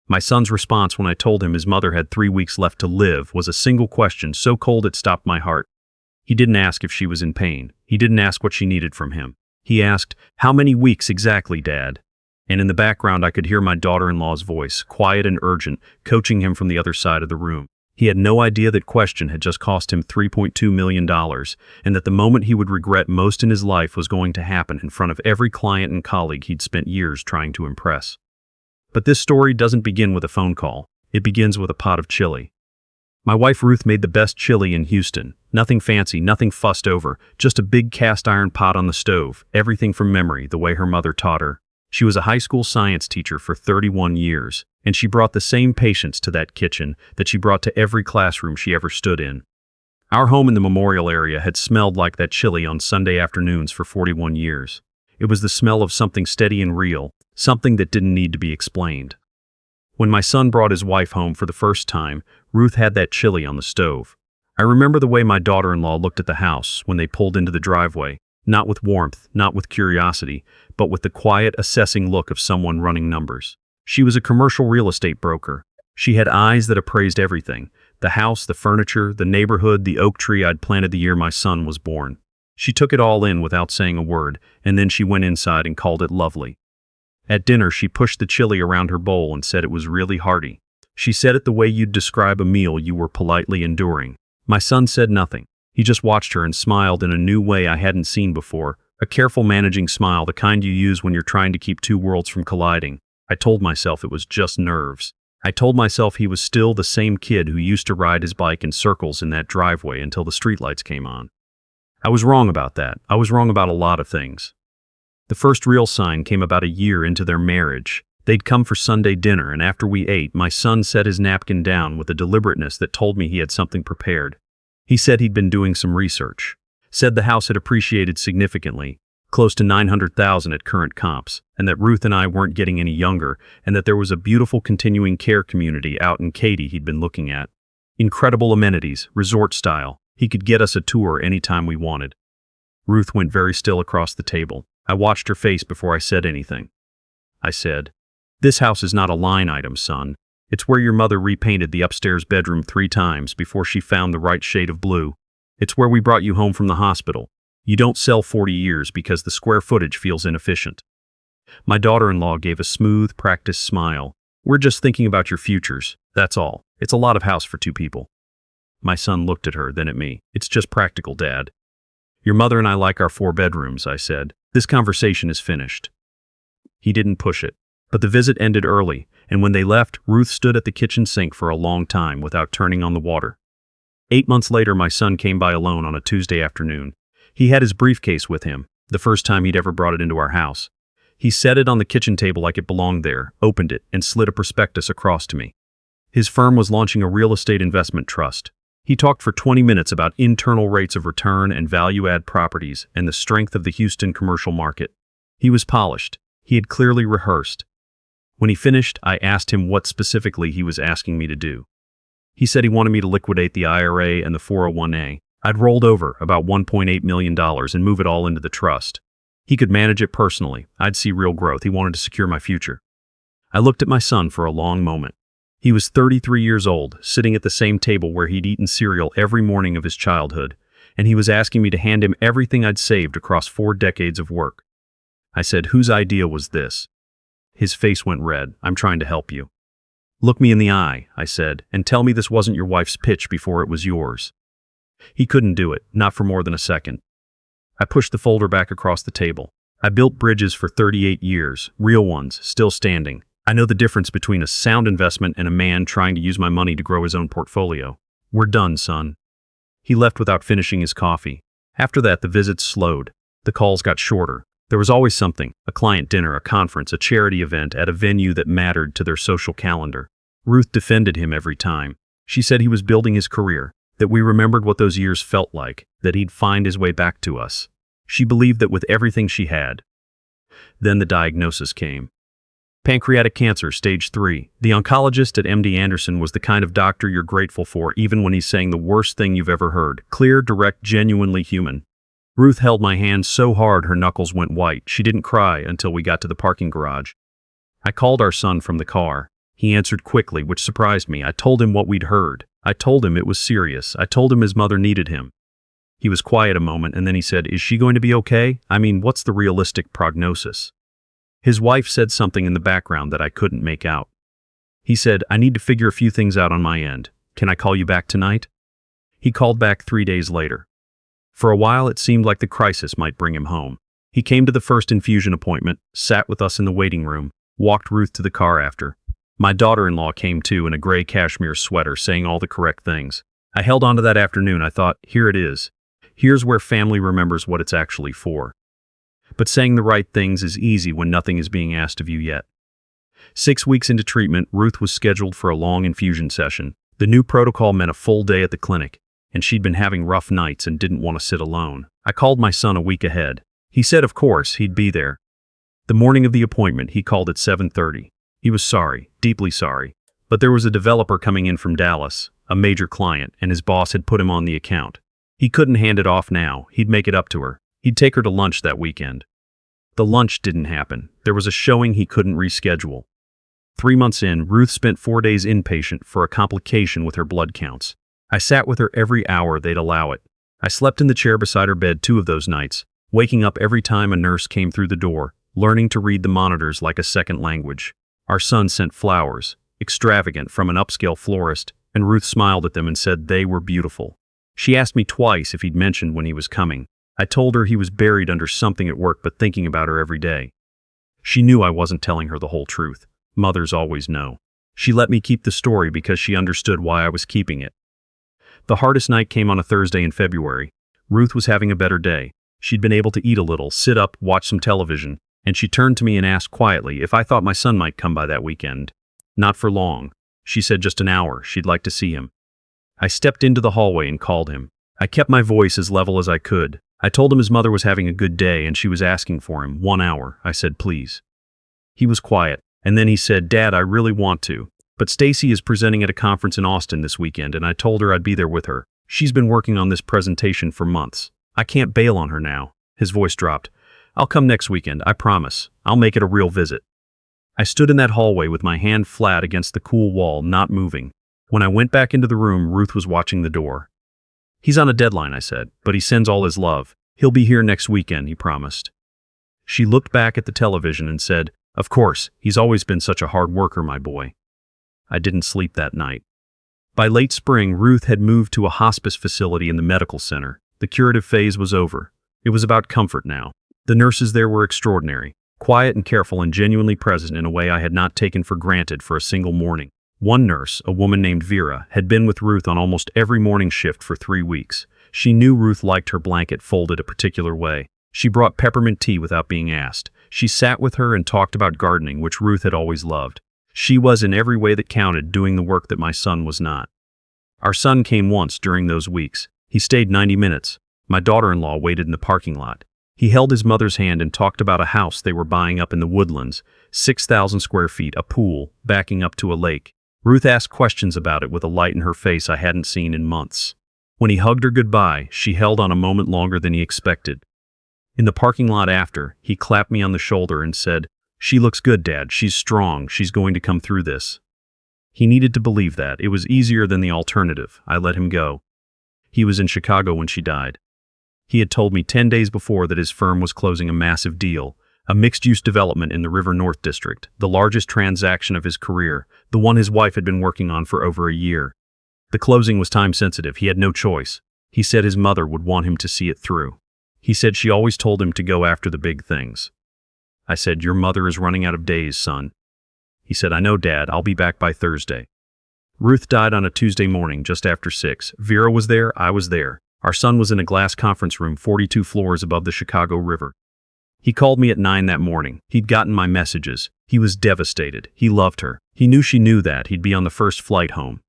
My son's response when I told him his mother had 3 weeks left to live was a single question so cold it stopped my heart. He didn't ask if she was in pain. He didn't ask what she needed from him. He asked, "How many weeks exactly, Dad?" And in the background I could hear my daughter-in-law's voice, quiet and urgent, coaching him from the other side of the room. He had no idea that question had just cost him $3.2 million, and that the moment he would regret most in his life was going to happen in front of every client and colleague he'd spent years trying to impress. But this story doesn't begin with a phone call. It begins with a pot of chili. My wife Ruth made the best chili in Houston. Nothing fancy, nothing fussed over, just a big cast iron pot on the stove, everything from memory, the way her mother taught her. She was a high school science teacher for 31 years, and she brought the same patience to that kitchen that she brought to every classroom she ever stood in. Our home in the Memorial area had smelled like that chili on Sunday afternoons for 41 years. It was the smell of something steady and real, something that didn't need to be explained. When my son brought his wife home for the first time, Ruth had that chili on the stove. I remember the way my daughter-in-law looked at the house when they pulled into the driveway, not with warmth, not with curiosity, but with the quiet, assessing look of someone running numbers. She was a commercial real estate broker. She had eyes that appraised everything: the house, the furniture, the neighborhood, the oak tree I'd planted the year my son was born. She took it all in without saying a word, and then she went inside and called it lovely. At dinner, she pushed the chili around her bowl and said it was really hearty. She said it the way you'd describe a meal you were politely enduring. My son said nothing. He just watched her and smiled in a new way I hadn't seen before, a careful managing smile, the kind you use when you're trying to keep two worlds from colliding. I told myself it was just nerves. I told myself he was still the same kid who used to ride his bike in circles in that driveway until the streetlights came on. I was wrong about that. I was wrong about a lot of things. The first real sign came about a year into their marriage. They'd come for Sunday dinner, and after we ate, my son set his napkin down with a deliberateness that told me he had something prepared. He said he'd been doing some research. Said the house had appreciated significantly, close to $900,000 at current comps, and that Ruth and I weren't getting any younger, and that there was a beautiful continuing care community out in Katy he'd been looking at. Incredible amenities, resort style. He could get us a tour anytime we wanted. Ruth went very still across the table. I watched her face before I said anything. I said, "This house is not a line item, son. It's where your mother repainted the upstairs bedroom 3 times before she found the right shade of blue. It's where we brought you home from the hospital. You don't sell 40 years because the square footage feels inefficient." My daughter-in-law gave a smooth, practiced smile. "We're just thinking about your futures, that's all. It's a lot of house for 2 people. My son looked at her, then at me. "It's just practical, Dad." "Your mother and I like our 4 bedrooms, I said. "This conversation is finished." He didn't push it. But the visit ended early, and when they left, Ruth stood at the kitchen sink for a long time without turning on the water. 8 months later, my son came by alone on a Tuesday afternoon. He had his briefcase with him, the first time he'd ever brought it into our house. He set it on the kitchen table like it belonged there, opened it, and slid a prospectus across to me. His firm was launching a real estate investment trust. He talked for 20 minutes about internal rates of return and value-add properties and the strength of the Houston commercial market. He was polished. He had clearly rehearsed. When he finished, I asked him what specifically he was asking me to do. He said he wanted me to liquidate the IRA and the 401A. I'd rolled over about $1.8 million and move it all into the trust. He could manage it personally. I'd see real growth. He wanted to secure my future. I looked at my son for a long moment. He was 33 years old, sitting at the same table where he'd eaten cereal every morning of his childhood, and he was asking me to hand him everything I'd saved across 4 decades of work. I said, "Whose idea was this?" His face went red. "I'm trying to help you." "Look me in the eye," I said, "and tell me this wasn't your wife's pitch before it was yours." He couldn't do it, not for more than a second. I pushed the folder back across the table. "I built bridges for 38 years, real ones, still standing. I know the difference between a sound investment and a man trying to use my money to grow his own portfolio. We're done, son." He left without finishing his coffee. After that, the visits slowed. The calls got shorter. There was always something, a client dinner, a conference, a charity event at a venue that mattered to their social calendar. Ruth defended him every time. She said he was building his career, that we remembered what those years felt like, that he'd find his way back to us. She believed that with everything she had. Then the diagnosis came. Pancreatic cancer, stage 3. The oncologist at MD Anderson was the kind of doctor you're grateful for even when he's saying the worst thing you've ever heard. Clear, direct, genuinely human. Ruth held my hand so hard her knuckles went white. She didn't cry until we got to the parking garage. I called our son from the car. He answered quickly, which surprised me. I told him what we'd heard. I told him it was serious. I told him his mother needed him. He was quiet a moment, and then he said, "Is she going to be okay? I mean, what's the realistic prognosis?" His wife said something in the background that I couldn't make out. He said, "I need to figure a few things out on my end. Can I call you back tonight?" He called back 3 days later. For a while, it seemed like the crisis might bring him home. He came to the first infusion appointment, sat with us in the waiting room, walked Ruth to the car after. My daughter-in-law came too in a gray cashmere sweater, saying all the correct things. I held on to that afternoon. I thought, here it is. Here's where family remembers what it's actually for. But saying the right things is easy when nothing is being asked of you yet. 6 weeks into treatment, Ruth was scheduled for a long infusion session. The new protocol meant a full day at the clinic, and she'd been having rough nights and didn't want to sit alone. I called my son a week ahead. He said, of course, he'd be there. The morning of the appointment, he called at 7:30. He was sorry, deeply sorry. But there was a developer coming in from Dallas, a major client, and his boss had put him on the account. He couldn't hand it off now. He'd make it up to her. He'd take her to lunch that weekend. The lunch didn't happen. There was a showing he couldn't reschedule. 3 months in, Ruth spent 4 days inpatient for a complication with her blood counts. I sat with her every hour they'd allow it. I slept in the chair beside her bed 2 of those nights, waking up every time a nurse came through the door, learning to read the monitors like a second language. Our son sent flowers, extravagant, from an upscale florist, and Ruth smiled at them and said they were beautiful. She asked me twice if he'd mentioned when he was coming. I told her he was buried under something at work but thinking about her every day. She knew I wasn't telling her the whole truth. Mothers always know. She let me keep the story because she understood why I was keeping it. The hardest night came on a Thursday in February. Ruth was having a better day. She'd been able to eat a little, sit up, watch some television, and she turned to me and asked quietly if I thought my son might come by that weekend. Not for long. She said just an hour. She'd like to see him. I stepped into the hallway and called him. I kept my voice as level as I could. I told him his mother was having a good day and she was asking for him. 1 hour. I said, please. He was quiet, and then he said, Dad, I really want to. But Stacy is presenting at a conference in Austin this weekend, and I told her I'd be there with her. She's been working on this presentation for months. I can't bail on her now. His voice dropped. I'll come next weekend, I promise. I'll make it a real visit. I stood in that hallway with my hand flat against the cool wall, not moving. When I went back into the room, Ruth was watching the door. He's on a deadline, I said, but he sends all his love. He'll be here next weekend, he promised. She looked back at the television and said, Of course, he's always been such a hard worker, my boy. I didn't sleep that night. By late spring, Ruth had moved to a hospice facility in the medical center. The curative phase was over. It was about comfort now. The nurses there were extraordinary, quiet and careful and genuinely present in a way I had not taken for granted for a single morning. One nurse, a woman named Vera, had been with Ruth on almost every morning shift for 3 weeks. She knew Ruth liked her blanket folded a particular way. She brought peppermint tea without being asked. She sat with her and talked about gardening, which Ruth had always loved. She was, in every way that counted, doing the work that my son was not. Our son came once during those weeks. He stayed 90 minutes. My daughter-in-law waited in the parking lot. He held his mother's hand and talked about a house they were buying up in the woodlands, 6,000 square feet, a pool, backing up to a lake. Ruth asked questions about it with a light in her face I hadn't seen in months. When he hugged her goodbye, she held on a moment longer than he expected. In the parking lot after, he clapped me on the shoulder and said, She looks good, Dad. She's strong. She's going to come through this. He needed to believe that. It was easier than the alternative. I let him go. He was in Chicago when she died. He had told me 10 days before that his firm was closing a massive deal, a mixed-use development in the River North District, the largest transaction of his career, the one his wife had been working on for over a year. The closing was time-sensitive. He had no choice. He said his mother would want him to see it through. He said she always told him to go after the big things. I said, Your mother is running out of days, son. He said, I know, Dad. I'll be back by Thursday. Ruth died on a Tuesday morning, just after 6. Vera was there. I was there. Our son was in a glass conference room 42 floors above the Chicago River. He called me at 9 that morning. He'd gotten my messages. He was devastated. He loved her. He knew she knew that. He'd be on the first flight home.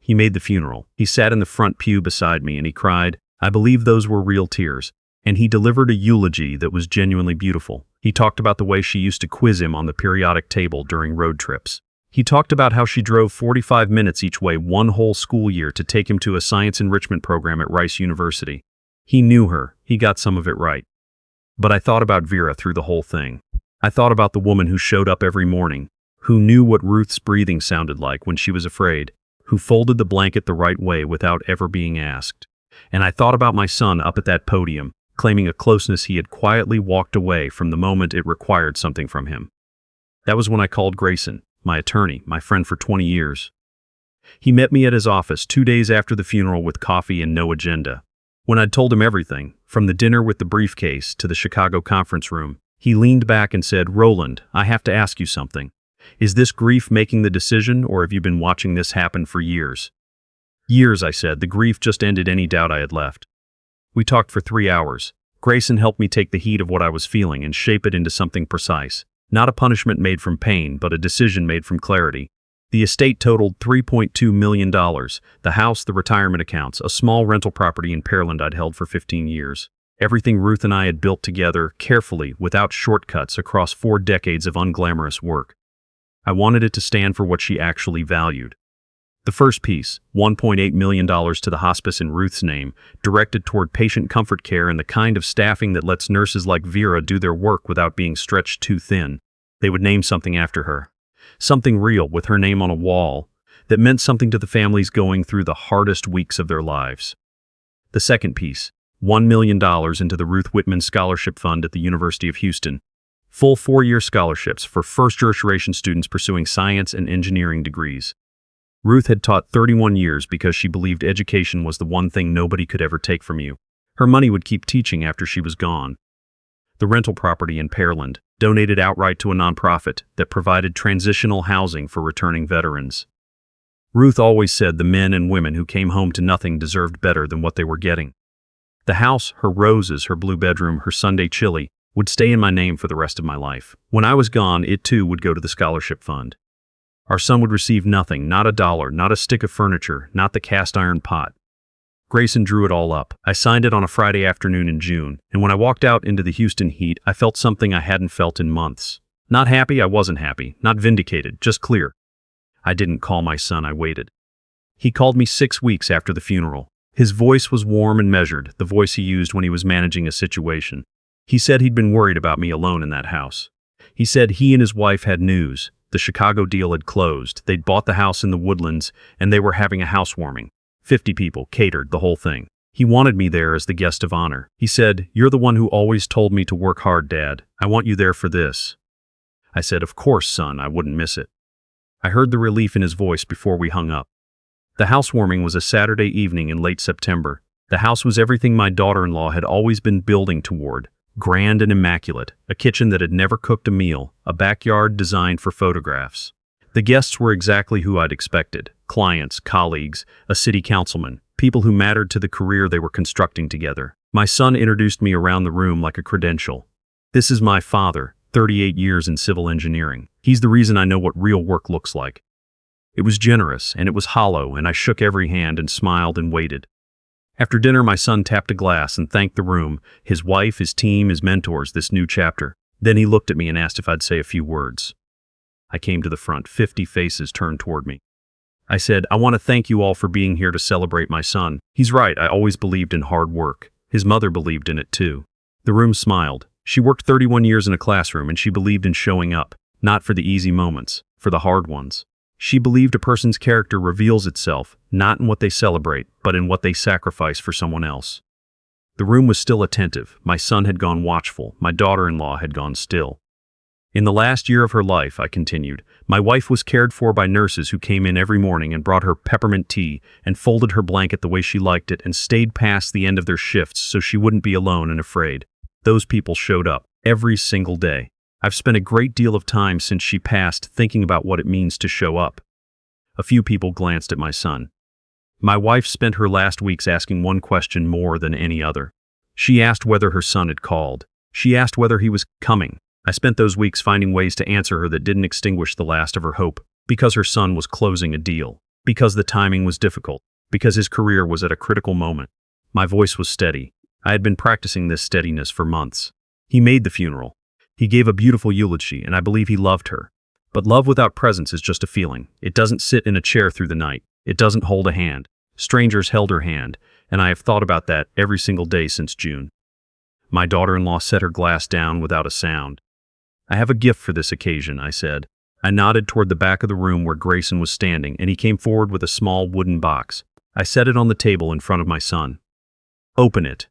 He made the funeral. He sat in the front pew beside me and he cried. I believe those were real tears. And he delivered a eulogy that was genuinely beautiful. He talked about the way she used to quiz him on the periodic table during road trips. He talked about how she drove 45 minutes each way 1 whole school year to take him to a science enrichment program at Rice University. He knew her. He got some of it right. But I thought about Vera through the whole thing. I thought about the woman who showed up every morning, who knew what Ruth's breathing sounded like when she was afraid, who folded the blanket the right way without ever being asked. And I thought about my son up at that podium, claiming a closeness he had quietly walked away from the moment it required something from him. That was when I called Grayson, my attorney, my friend for 20 years. He met me at his office 2 days after the funeral with coffee and no agenda. When I'd told him everything, from the dinner with the briefcase to the Chicago conference room, he leaned back and said, "Roland, I have to ask you something. Is this grief making the decision, or have you been watching this happen for years?" "Years," I said. The grief just ended any doubt I had left. We talked for 3 hours. Grayson helped me take the heat of what I was feeling and shape it into something precise. Not a punishment made from pain, but a decision made from clarity. The estate totaled $3.2 million. The house, the retirement accounts, a small rental property in Pearland I'd held for 15 years. Everything Ruth and I had built together, carefully, without shortcuts, across 4 decades of unglamorous work. I wanted it to stand for what she actually valued. The first piece, $1.8 million to the hospice in Ruth's name, directed toward patient comfort care and the kind of staffing that lets nurses like Vera do their work without being stretched too thin. They would name something after her. Something real, with her name on a wall, that meant something to the families going through the hardest weeks of their lives. The second piece, $1 million into the Ruth Whitman Scholarship Fund at the University of Houston. Full 4-year scholarships for first-generation students pursuing science and engineering degrees. Ruth had taught 31 years because she believed education was the one thing nobody could ever take from you. Her money would keep teaching after she was gone. The rental property in Pearland, donated outright to a nonprofit that provided transitional housing for returning veterans. Ruth always said the men and women who came home to nothing deserved better than what they were getting. The house, her roses, her blue bedroom, her Sunday chili, would stay in my name for the rest of my life. When I was gone, it too would go to the scholarship fund. Our son would receive nothing, not a dollar, not a stick of furniture, not the cast iron pot. Grayson drew it all up. I signed it on a Friday afternoon in June, and when I walked out into the Houston heat, I felt something I hadn't felt in months. Not happy, I wasn't happy. Not vindicated, just clear. I didn't call my son, I waited. He called me 6 weeks after the funeral. His voice was warm and measured, the voice he used when he was managing a situation. He said he'd been worried about me alone in that house. He said he and his wife had news. The Chicago deal had closed. They'd bought the house in the Woodlands, and they were having a housewarming. 50 people, catered, the whole thing. He wanted me there as the guest of honor. He said, "You're the one who always told me to work hard, Dad. I want you there for this." I said, "Of course, son, I wouldn't miss it." I heard the relief in his voice before we hung up. The housewarming was a Saturday evening in late September. The house was everything my daughter-in-law had always been building toward. Grand and immaculate, a kitchen that had never cooked a meal, a backyard designed for photographs. The guests were exactly who I'd expected. Clients, colleagues, a city councilman, people who mattered to the career they were constructing together. My son introduced me around the room like a credential. "This is my father, 38 years in civil engineering. He's the reason I know what real work looks like." It was generous, and it was hollow, and I shook every hand and smiled and waited. After dinner, my son tapped a glass and thanked the room, his wife, his team, his mentors, this new chapter. Then he looked at me and asked if I'd say a few words. I came to the front. 50 faces turned toward me. I said, "I want to thank you all for being here to celebrate my son. He's right, I always believed in hard work. His mother believed in it too." The room smiled. She worked 31 years in a classroom, and she believed in showing up, not for the easy moments, for the hard ones. She believed a person's character reveals itself, not in what they celebrate, but in what they sacrifice for someone else. The room was still attentive. My son had gone watchful. My daughter-in-law had gone still. In the last year of her life, I continued, my wife was cared for by nurses who came in every morning and brought her peppermint tea and folded her blanket the way she liked it and stayed past the end of their shifts so she wouldn't be alone and afraid. Those people showed up every single day. I've spent a great deal of time since she passed thinking about what it means to show up. A few people glanced at my son. My wife spent her last weeks asking one question more than any other. She asked whether her son had called. She asked whether he was coming. I spent those weeks finding ways to answer her that didn't extinguish the last of her hope, because her son was closing a deal, because the timing was difficult, because his career was at a critical moment. My voice was steady. I had been practicing this steadiness for months. He made the funeral. He gave a beautiful eulogy, and I believe he loved her. But love without presence is just a feeling. It doesn't sit in a chair through the night. It doesn't hold a hand. Strangers held her hand, and I have thought about that every single day since June. My daughter-in-law set her glass down without a sound. "I have a gift for this occasion," I said. I nodded toward the back of the room where Grayson was standing, and he came forward with a small wooden box. I set it on the table in front of my son. "Open it."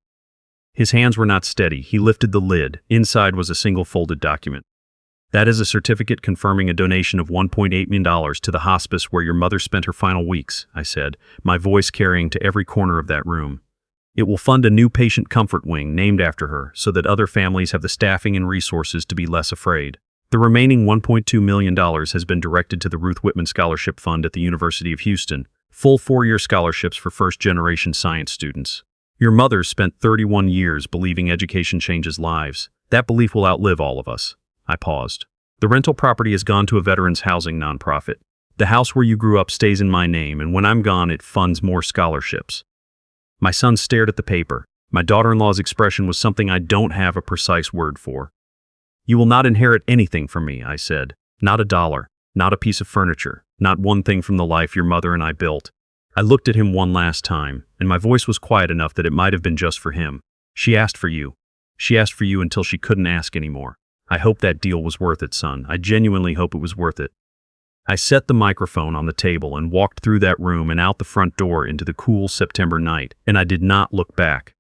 His hands were not steady. He lifted the lid. Inside was a single folded document. "That is a certificate confirming a donation of $1.8 million to the hospice where your mother spent her final weeks," I said, my voice carrying to every corner of that room. "It will fund a new patient comfort wing named after her so that other families have the staffing and resources to be less afraid. The remaining $1.2 million has been directed to the Ruth Whitman Scholarship Fund at the University of Houston, full 4-year scholarships for first-generation science students. Your mother spent 31 years believing education changes lives. That belief will outlive all of us." I paused. "The rental property has gone to a veterans housing nonprofit. The house where you grew up stays in my name, and when I'm gone, it funds more scholarships." My son stared at the paper. My daughter-in-law's expression was something I don't have a precise word for. "You will not inherit anything from me," I said. "Not a dollar, not a piece of furniture, not one thing from the life your mother and I built." I looked at him one last time, and my voice was quiet enough that it might have been just for him. "She asked for you. She asked for you until she couldn't ask anymore. I hope that deal was worth it, son. I genuinely hope it was worth it." I set the microphone on the table and walked through that room and out the front door into the cool September night, and I did not look back.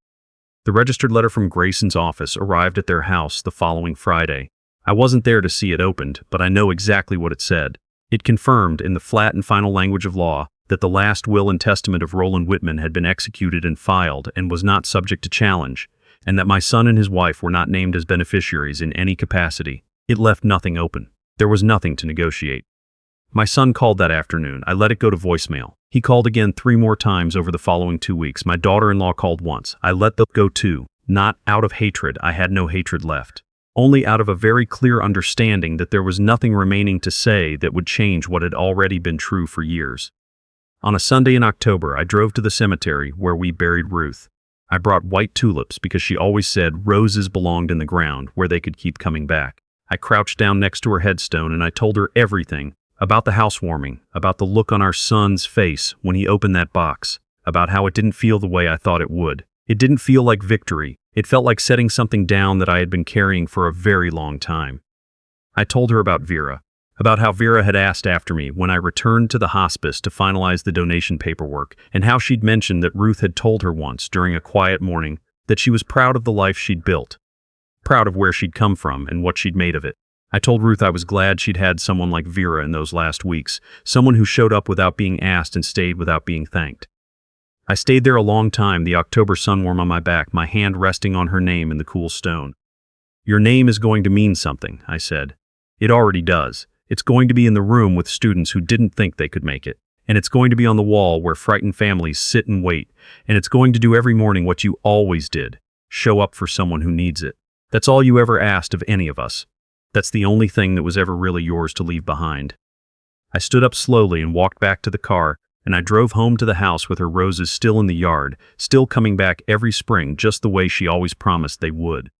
The registered letter from Grayson's office arrived at their house the following Friday. I wasn't there to see it opened, but I know exactly what it said. It confirmed, in the flat and final language of law, that the last will and testament of Roland Whitman had been executed and filed and was not subject to challenge, and that my son and his wife were not named as beneficiaries in any capacity. It left nothing open. There was nothing to negotiate. My son called that afternoon. I let it go to voicemail. He called again 3 more times over the following 2 weeks. My daughter-in-law called once. I let that go too. Not out of hatred. I had no hatred left. Only out of a very clear understanding that there was nothing remaining to say that would change what had already been true for years. On a Sunday in October, I drove to the cemetery where we buried Ruth. I brought white tulips because she always said roses belonged in the ground where they could keep coming back. I crouched down next to her headstone and I told her everything about the housewarming, about the look on our son's face when he opened that box, about how it didn't feel the way I thought it would. It didn't feel like victory. It felt like setting something down that I had been carrying for a very long time. I told her about Vera, about how Vera had asked after me when I returned to the hospice to finalize the donation paperwork, and how she'd mentioned that Ruth had told her once during a quiet morning that she was proud of the life she'd built, proud of where she'd come from and what she'd made of it. I told Ruth I was glad she'd had someone like Vera in those last weeks, someone who showed up without being asked and stayed without being thanked. I stayed there a long time, the October sun warm on my back, my hand resting on her name in the cool stone. "Your name is going to mean something," I said. "It already does. It's going to be in the room with students who didn't think they could make it. And it's going to be on the wall where frightened families sit and wait. And it's going to do every morning what you always did. Show up for someone who needs it. That's all you ever asked of any of us. That's the only thing that was ever really yours to leave behind." I stood up slowly and walked back to the car, and I drove home to the house with her roses still in the yard, still coming back every spring just the way she always promised they would.